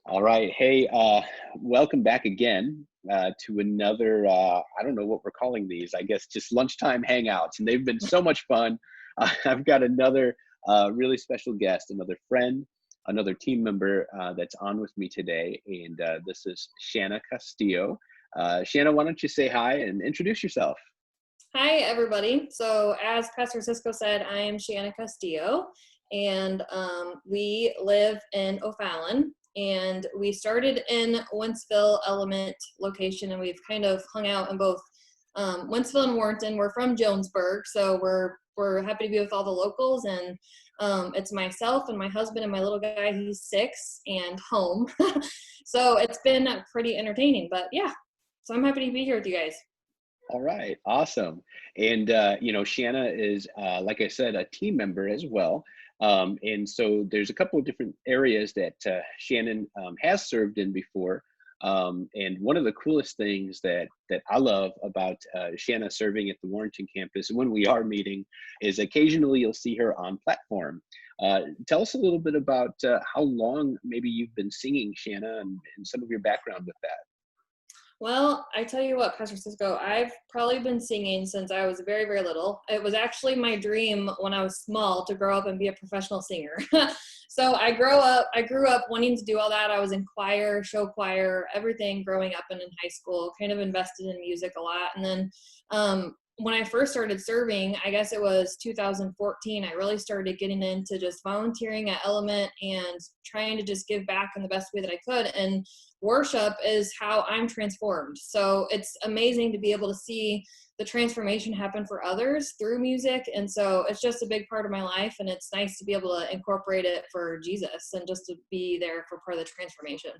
All right. Hey, welcome back again to another, I don't know what we're calling these, I guess just lunchtime hangouts. And they've been so much fun. I've got another really special guest, another friend, another team member that's on with me today. And this is Shanna Castillo. Shanna, why don't you say hi and introduce yourself? Hi, everybody. So as Pastor Cisco said, I am Shanna Castillo, and we live in O'Fallon, and we started in Wentzville Element location, and we've kind of hung out in both Wentzville and Warrenton. We're from Jonesburg, so we're happy to be with all the locals, and it's myself and my husband and my little guy, he's 6, and home. So it's been pretty entertaining, but yeah, so I'm happy to be here with you guys. All right, awesome. And Shanna is, like I said, a team member as well. And so there's a couple of different areas that Shannon has served in before. And one of the coolest things that I love about Shanna serving at the Warrenton campus, and when we are meeting, is occasionally you'll see her on platform. Tell us a little bit about how long maybe you've been singing, Shanna, and some of your background with that. Well, I tell you what, Pastor Cisco, I've probably been singing since I was very, very little. It was actually my dream when I was small to grow up and be a professional singer. So I grew up wanting to do all that. I was in choir, show choir, everything growing up and in high school, kind of invested in music a lot. And then when I first started serving, I guess it was 2014, I really started getting into just volunteering at Element and trying to just give back in the best way that I could. And worship is how I'm transformed. So it's amazing to be able to see the transformation happen for others through music. And so it's just a big part of my life. And it's nice to be able to incorporate it for Jesus and just to be there for part of the transformation.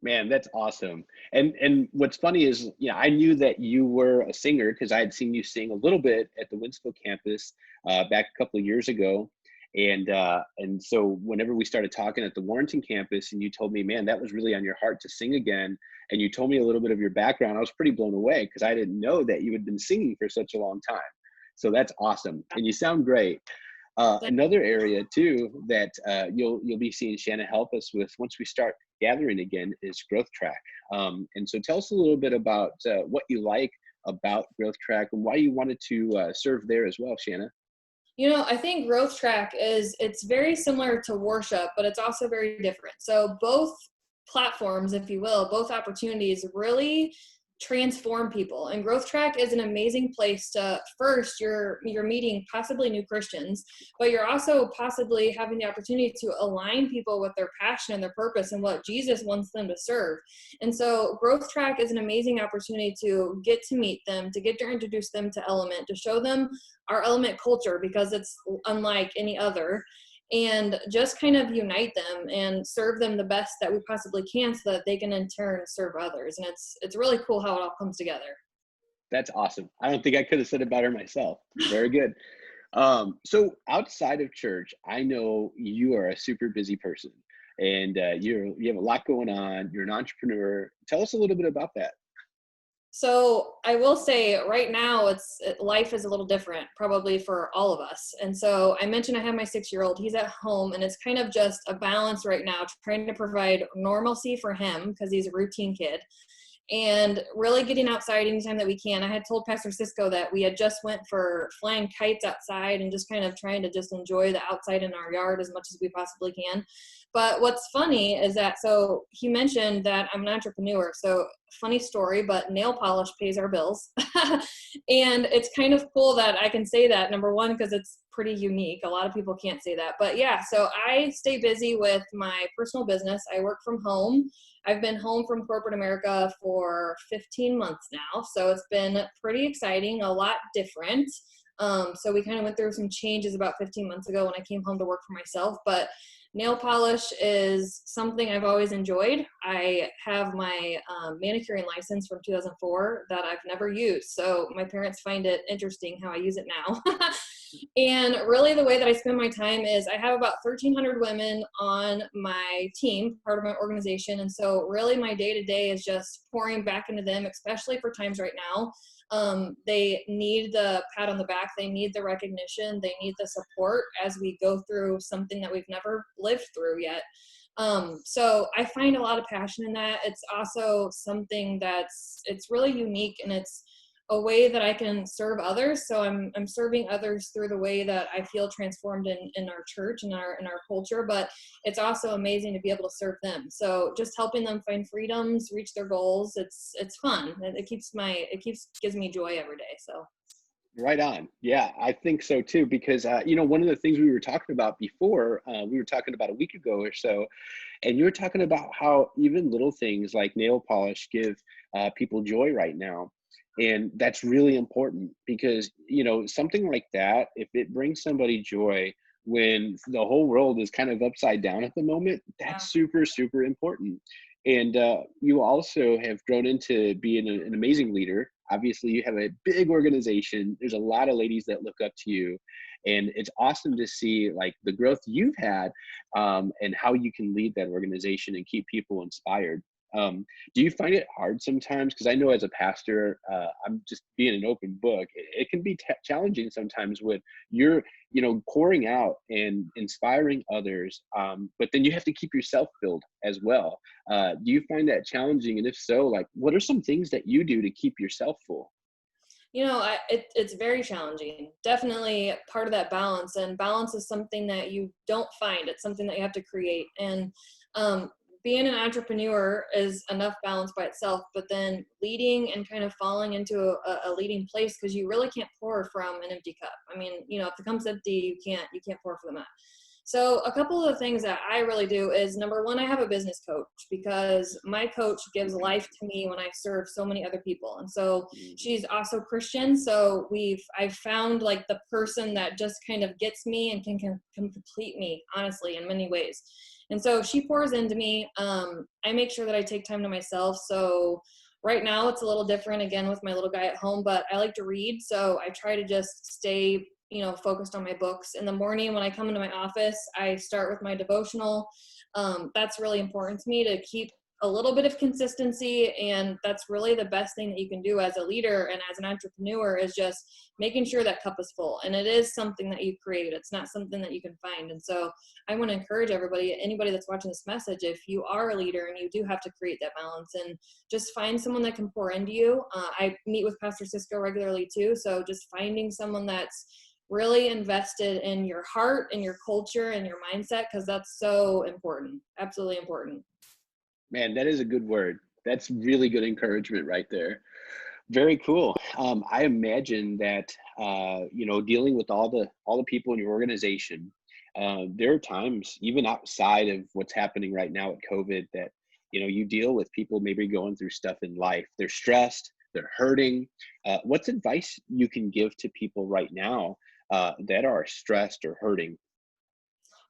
Man, that's awesome. And what's funny is, I knew that you were a singer because I had seen you sing a little bit at the Winsville campus back a couple of years ago. And so whenever we started talking at the Warrenton campus, and you told me, man, that was really on your heart to sing again, and you told me a little bit of your background, I was pretty blown away because I didn't know that you had been singing for such a long time. So that's awesome, and you sound great. Another area too that you'll be seeing Shanna help us with once we start gathering again is Growth Track. And so tell us a little bit about what you like about Growth Track and why you wanted to serve there as well, Shanna. I think growth track it's very similar to worship, but it's also very different. So both platforms, if you will, both opportunities really transform people. And growth track is an amazing place to first you're meeting possibly new Christians, but you're also possibly having the opportunity to align people with their passion and their purpose and what Jesus wants them to serve. And so growth track is an amazing opportunity to get to meet them, to get to introduce them to Element, to show them our Element culture because it's unlike any other, and just kind of unite them and serve them the best that we possibly can so that they can in turn serve others. And it's really cool how it all comes together. That's awesome. I don't think I could have said it better myself. Very good. So outside of church, I know you are a super busy person, and you have a lot going on. You're an entrepreneur. Tell us a little bit about that. So I will say right now life is a little different probably for all of us. And so I mentioned I have my 6-year-old, he's at home, and it's kind of just a balance right now, trying to provide normalcy for him because he's a routine kid, and really getting outside anytime that we can. I had told Pastor Cisco that we had just went for flying kites outside and just kind of trying to just enjoy the outside in our yard as much as we possibly can. But what's funny is that, so he mentioned that I'm an entrepreneur. So funny story, but nail polish pays our bills. And it's kind of cool that I can say that, number one, because it's pretty unique. A lot of people can't say that. But yeah, so I stay busy with my personal business. I work from home. I've been home from corporate America for 15 months now. So it's been pretty exciting, a lot different. So we kind of went through some changes about 15 months ago when I came home to work for myself. But nail polish is something I've always enjoyed. I have my manicuring license from 2004 that I've never used. So my parents find it interesting how I use it now. And really the way that I spend my time is I have about 1,300 women on my team, part of my organization. And so really my day-to-day is just pouring back into them, especially for times right now. They need the pat on the back. They need the recognition. They need the support as we go through something that we've never lived through yet. So I find a lot of passion in that. It's also something it's really unique, and it's a way that I can serve others. So I'm serving others through the way that I feel transformed in our church and in our culture, but it's also amazing to be able to serve them. So just helping them find freedoms, reach their goals. It's fun. Gives me joy every day. So. Right on. Yeah, I think so too, because you know, one of the things we were talking about before, we were talking about a week ago or so, and you were talking about how even little things like nail polish give people joy right now. And that's really important because, you know, something like that, if it brings somebody joy when the whole world is kind of upside down at the moment, Yeah. that's super, super important. And you also have grown into being an amazing leader. Obviously, you have a big organization. There's a lot of ladies that look up to you. And it's awesome to see like the growth you've had and how you can lead that organization and keep people inspired. Do you find it hard sometimes? Because I know as a pastor, I'm just being an open book. It can be challenging sometimes with you're, you know, pouring out and inspiring others, but then you have to keep yourself filled as well. Do you find that challenging? And if so, like, what are some things that you do to keep yourself full? It's very challenging. Definitely part of that balance, and balance is something that you don't find. It's something that you have to create. And um, being an entrepreneur is enough balance by itself, but then leading and kind of falling into a leading place, because you really can't pour from an empty cup. I mean, if the cup's empty, you can't pour for the mat. So a couple of the things that I really do is, number one, I have a business coach, because my coach gives life to me when I serve so many other people. And so she's also Christian. So I've found like the person that just kind of gets me and can complete me, honestly, in many ways. And so she pours into me. I make sure that I take time to myself. So right now it's a little different again with my little guy at home, but I like to read. So I try to just stay focused on my books. In the morning when I come into my office, I start with my devotional. That's really important to me to keep a little bit of consistency. And that's really the best thing that you can do as a leader and as an entrepreneur, is just making sure that cup is full. And it is something that you create. It's not something that you can find. And so I want to encourage anybody that's watching this message, if you are a leader and you do have to create that balance, and just find someone that can pour into you. I meet with Pastor Cisco regularly too. So just finding someone that's really invested in your heart and your culture and your mindset, because that's so important. Absolutely important. Man, that is a good word. That's really good encouragement right there. Very cool. I imagine that you know, dealing with all the people in your organization, there are times even outside of what's happening right now with COVID that, you know, you deal with people maybe going through stuff in life. They're stressed. They're hurting. What's advice you can give to people right now that are stressed or hurting?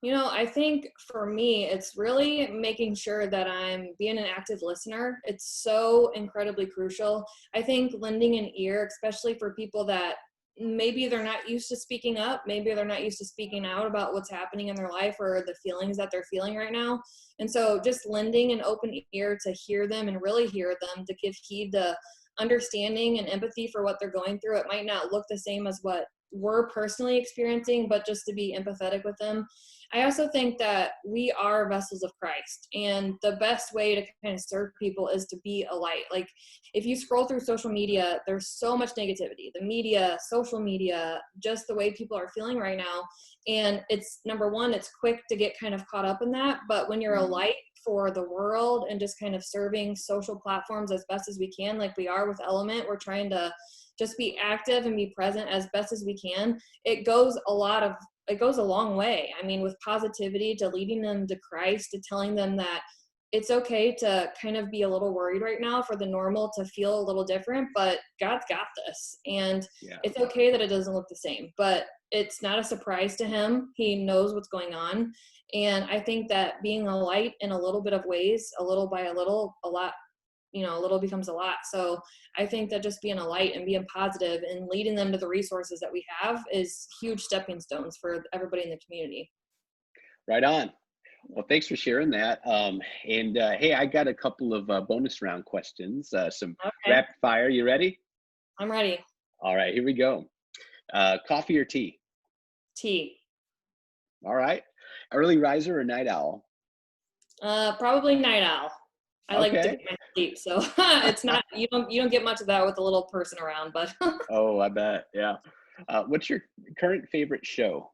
I think for me, it's really making sure that I'm being an active listener. It's so incredibly crucial. I think lending an ear, especially for people that maybe they're not used to speaking up, maybe they're not used to speaking out about what's happening in their life or the feelings that they're feeling right now. And so just lending an open ear to hear them and really hear them, to give heed to understanding and empathy for what they're going through. It might not look the same as what we're personally experiencing, but just to be empathetic with them. I also think that we are vessels of Christ, and the best way to kind of serve people is to be a light. Like, if you scroll through social media, there's so much negativity, the media, social media, just the way people are feeling right now. And it's, number one, it's quick to get kind of caught up in that. But when you're a light for the world and just kind of serving social platforms as best as we can, like we are with Element, we're trying to just be active and be present as best as we can. It goes a long way. I mean, with positivity, to leading them to Christ, to telling them that it's okay to kind of be a little worried right now, for the normal to feel a little different, but God's got this. And Yeah. it's okay that it doesn't look the same, but it's not a surprise to him. He knows what's going on. And I think that being a light in a little bit of ways, a little by a little, a lot, a little becomes a lot. So I think that just being a light and being positive and leading them to the resources that we have is huge stepping stones for everybody in the community. Right on. Well, thanks for sharing that. And hey, I got a couple of bonus round questions, some Okay, rapid fire. You ready? I'm ready. All right, here we go. Coffee or tea? Tea. All right. Early riser or night owl? Probably night owl. I like to Okay. get my sleep, so it's not you don't get much of that with a little person around, but Oh, I bet. Yeah. What's your current favorite show?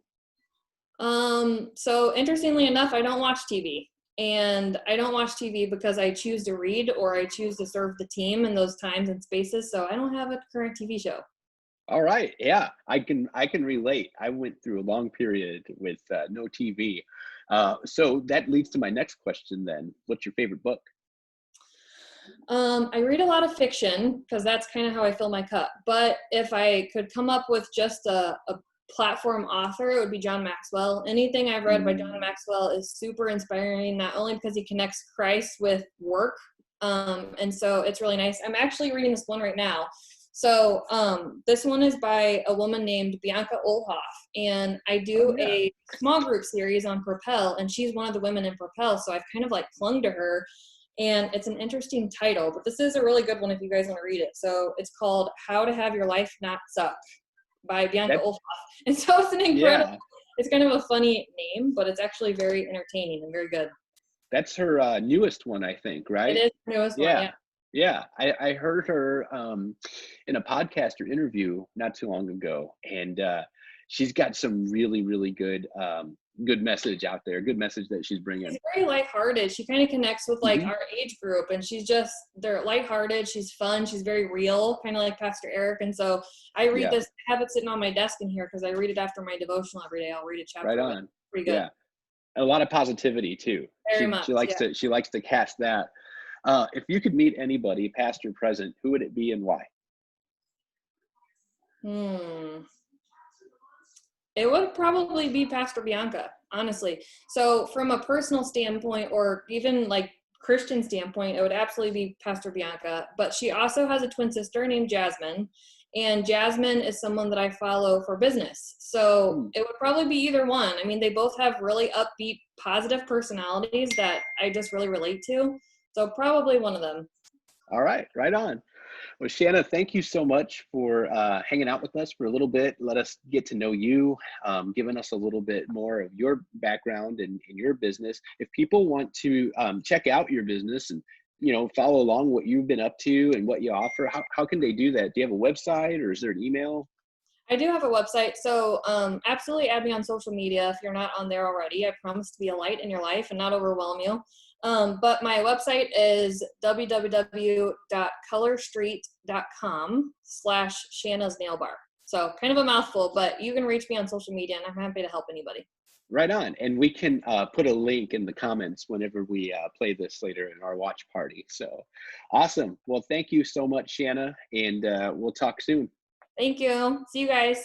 so interestingly enough, I don't watch TV. And I don't watch TV because I choose to read or I choose to serve the team in those times and spaces. So I don't have a current TV show. All right. Yeah, I can relate. I went through a long period with no TV. So that leads to my next question then. What's your favorite book? I read a lot of fiction because that's kind of how I fill my cup. But if I could come up with just a platform author, it would be John Maxwell. Anything I've read by John Mm, Maxwell is super inspiring, not only because he connects Christ with work, and so it's really nice. I'm actually reading this one right now. So this one is by a woman named Bianca Olhoff, and I oh do yeah. a small group series on Propel, and she's one of the women in Propel. So I've kind of like clung to her, and it's an interesting title, but this is a really good one if you guys want to read it. So it's called How to Have Your Life Not Suck by Bianca That Olhoff. And so it's an incredible, yeah. it's kind of a funny name, but it's actually very entertaining and very good. That's her newest one, I think, It right? is the newest one, Yeah. yeah. Yeah. I heard her in a podcaster interview not too long ago, and she's got some really, really good message out there, good message that she's She's bringing. very lighthearted. She kind of connects with like Hmm. our age group, and they're lighthearted. She's fun. She's very real, kind of like Pastor Eric. And so I read Yeah. this, I have it sitting on my desk in here because I read it after my devotional every day. I'll read a Right chapter of it. on. Pretty good. Yeah. And a lot of positivity too. Very She much. likes Yeah. to cast that. If you could meet anybody, past or present, who would it be and why? Hmm. It would probably be Pastor Bianca, honestly. So, from a personal standpoint, or even like Christian standpoint, it would absolutely be Pastor Bianca. But she also has a twin sister named Jasmine, and Jasmine is someone that I follow for business. So, Hmm. it would probably be either one. I mean, they both have really upbeat, positive personalities that I just really relate to. So, probably one of them. All right, right on. Well, Shanna, thank you so much for hanging out with us for a little bit. Let us get to know you, giving us a little bit more of your background and your business. If people want to check out your business and follow along what you've been up to and what you offer, how can they do that? Do you have a website or is there an email? I do have a website, so absolutely add me on social media if you're not on there already. I promise to be a light in your life and not overwhelm you. But my website is www.colorstreet.com/Shanna's Nail Bar. So kind of a mouthful, but you can reach me on social media, and I'm happy to help anybody. Right on. And we can put a link in the comments whenever we play this later in our watch party. So awesome. Well, thank you so much, Shanna, and we'll talk soon. Thank you. See you guys.